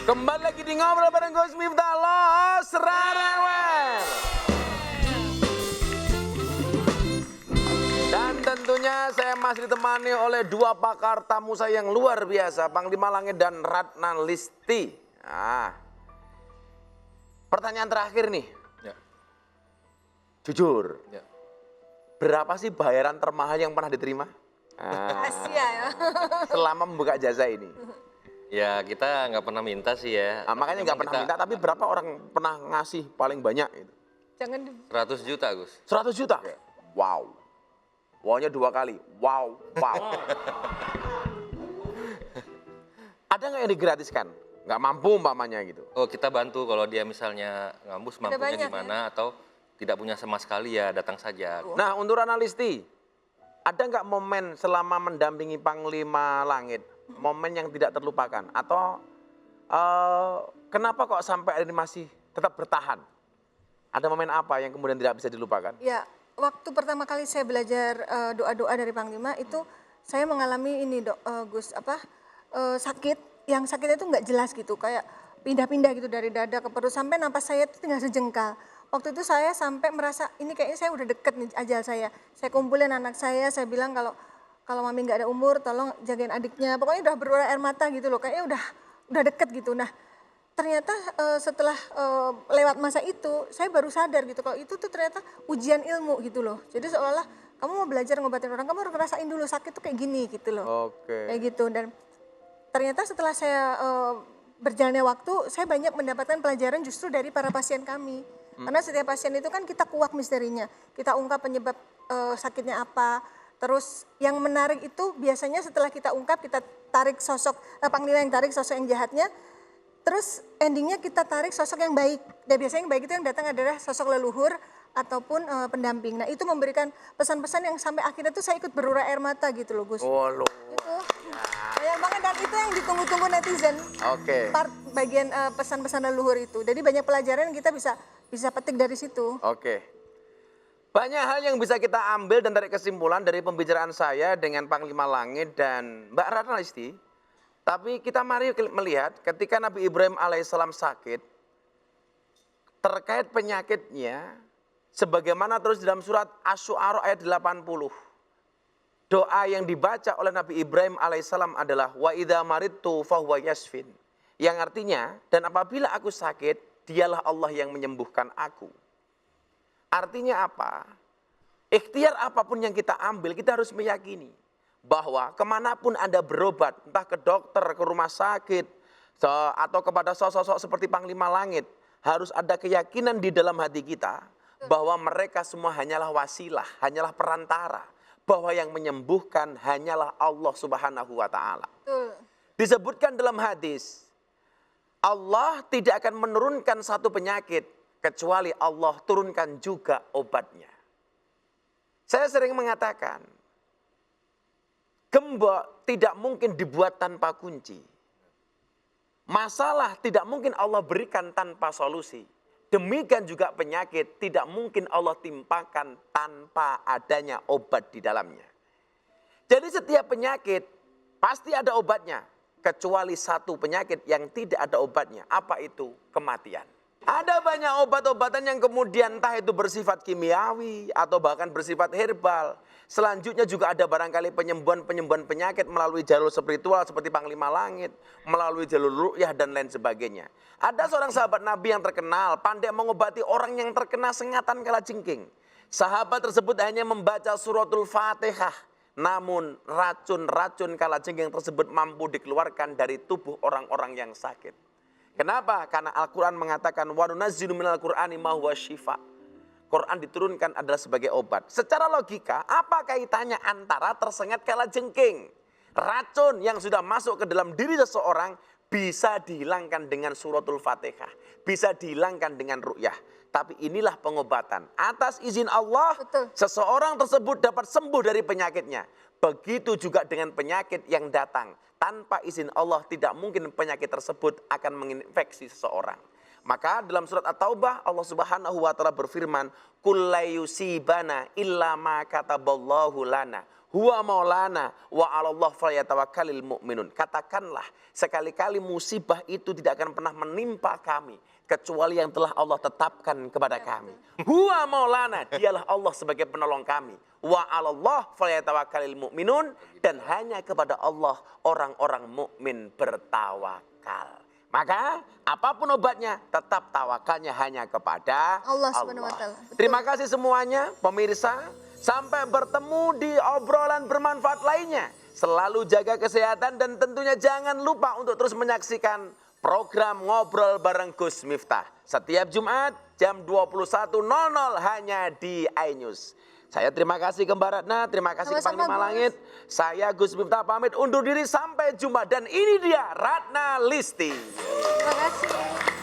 Kembali lagi di Ngobrol bareng Gus Miftah Los Rarewer. Dan tentunya saya masih ditemani oleh dua pakar tamu saya yang luar biasa, Panglima Langit dan Ratna Listi. Nah, pertanyaan terakhir nih. Ya. Jujur, Ya. berapa sih bayaran termahal yang pernah diterima? Asia ya. Selama membuka jasa ini. Ya kita nggak pernah minta sih ya. Nah, makanya nggak pernah minta, tapi berapa orang pernah ngasih paling banyak itu? Jangan 100 juta Gus. 100 juta? Wow. Wow-nya 2 kali. Wow, wow. Ada nggak yang digratiskan? Nggak mampu umpamanya gitu. Oh kita bantu kalau dia misalnya ngambus mampunya banyak, gimana atau tidak punya sama sekali ya datang saja. Nah, untuk analisti, ada nggak momen selama mendampingi Panglima Langit, momen yang tidak terlupakan? Atau kenapa kok sampai hari ini masih tetap bertahan? Ada momen apa yang kemudian tidak bisa dilupakan? Ya, waktu pertama kali saya belajar doa-doa dari Panglima itu saya mengalami ini Gus sakit. Yang sakitnya itu nggak jelas gitu, kayak pindah-pindah gitu dari dada ke perut sampai napas saya itu tinggal sejengkal. Waktu itu saya sampai merasa ini kayaknya saya udah deket nih ajal saya. Saya kumpulin anak saya bilang kalau mami nggak ada umur tolong jagain adiknya. Pokoknya udah berwarna air mata gitu loh, kayaknya udah deket gitu. Nah ternyata setelah lewat masa itu saya baru sadar gitu kalau itu tuh ternyata ujian ilmu gitu loh. Jadi seolah-olah kamu mau belajar ngobatin orang, kamu harus ngerasain dulu sakit tuh kayak gini gitu loh. Oke. Kayak gitu. Dan ternyata setelah saya berjalannya waktu, saya banyak mendapatkan pelajaran justru dari para pasien kami. Karena setiap pasien itu kan kita kuak misterinya, kita ungkap penyebab sakitnya apa. Terus yang menarik itu biasanya setelah kita ungkap, kita tarik sosok Panglima yang tarik sosok yang jahatnya. Terus endingnya kita tarik sosok yang baik. Dan biasanya yang baik itu yang datang adalah sosok leluhur ataupun pendamping. Nah itu memberikan pesan-pesan yang sampai akhirnya tuh saya ikut berurai air mata gitu loh Gus. Oh, loh. Itu banyak banget dan itu yang ditunggu-tunggu netizen. Oke. Part bagian pesan-pesan leluhur itu. Jadi banyak pelajaran yang kita bisa petik dari situ. Oke. Banyak hal yang bisa kita ambil dan tarik kesimpulan dari pembicaraan saya dengan Panglima Langit dan Mbak Ratna Listi. Tapi kita mari melihat ketika Nabi Ibrahim alaihissalam sakit, terkait penyakitnya, sebagaimana terus dalam surat Asy-Syu'ara ayat 80. Doa yang dibaca oleh Nabi Ibrahim alaihissalam adalah wa idza maridtu fahuwa yasfin. Yang artinya, dan apabila aku sakit, dialah Allah yang menyembuhkan aku. Artinya apa? Ikhtiar apapun yang kita ambil, kita harus meyakini bahwa kemanapun Anda berobat, entah ke dokter, ke rumah sakit, atau kepada sosok-sosok seperti Panglima Langit, harus ada keyakinan di dalam hati kita bahwa mereka semua hanyalah wasilah, hanyalah perantara, bahwa yang menyembuhkan hanyalah Allah Subhanahu wa Ta'ala. Disebutkan dalam hadis, Allah tidak akan menurunkan satu penyakit kecuali Allah turunkan juga obatnya. Saya sering mengatakan, gembok tidak mungkin dibuat tanpa kunci. Masalah tidak mungkin Allah berikan tanpa solusi. Demikian juga penyakit tidak mungkin Allah timpakan tanpa adanya obat di dalamnya. Jadi setiap penyakit pasti ada obatnya. Kecuali satu penyakit yang tidak ada obatnya. Apa itu? Kematian. Ada banyak obat-obatan yang kemudian entah itu bersifat kimiawi atau bahkan bersifat herbal. Selanjutnya juga ada barangkali penyembuhan penyakit melalui jalur spiritual seperti Panglima Langit, melalui jalur ruqyah dan lain sebagainya. Ada seorang sahabat Nabi yang terkenal, pandai mengobati orang yang terkena sengatan kalajengking. Sahabat tersebut hanya membaca suratul Fatihah, namun racun-racun kalajengking tersebut mampu dikeluarkan dari tubuh orang-orang yang sakit. Kenapa? Karena Al-Quran mengatakan wa nunazzilu minal Qur'ani ma huwa syifa. Quran diturunkan adalah sebagai obat. Secara logika, apa kaitannya antara tersengat kalajengking? Racun yang sudah masuk ke dalam diri seseorang bisa dihilangkan dengan suratul Fatihah, bisa dihilangkan dengan ruqyah. Tapi inilah pengobatan. Atas izin Allah, seseorang tersebut dapat sembuh dari penyakitnya. Begitu juga dengan penyakit yang datang. Tanpa izin Allah tidak mungkin penyakit tersebut akan menginfeksi seseorang. Maka dalam surat At-Taubah Allah Subhanahu wa taala berfirman, "Kullayusibana illa ma kataballahu lana." Huwa maulana wa 'alallah falyatawakkalul mu'minun. Katakanlah, sekali-kali musibah itu tidak akan pernah menimpa kami kecuali yang telah Allah tetapkan kepada kami. Huwa maulana, dialah Allah sebagai penolong kami. Wa 'alallah falyatawakkalul mu'minun, dan hanya kepada Allah orang-orang mukmin bertawakal. Maka apapun obatnya, tetap tawakalnya hanya kepada Allah Subhanahu wa taala. Betul. Terima kasih semuanya pemirsa. Sampai bertemu di obrolan bermanfaat lainnya. Selalu jaga kesehatan dan tentunya jangan lupa untuk terus menyaksikan program Ngobrol bareng Gus Miftah. Setiap Jumat jam 21.00 hanya di iNews. Saya terima kasih ke Mbak Ratna, terima kasih ke Sama-sama, Panglima Gus. Langit. Saya Gus Miftah pamit undur diri sampai jumpa. Dan ini dia Ratna Listi. Terima kasih.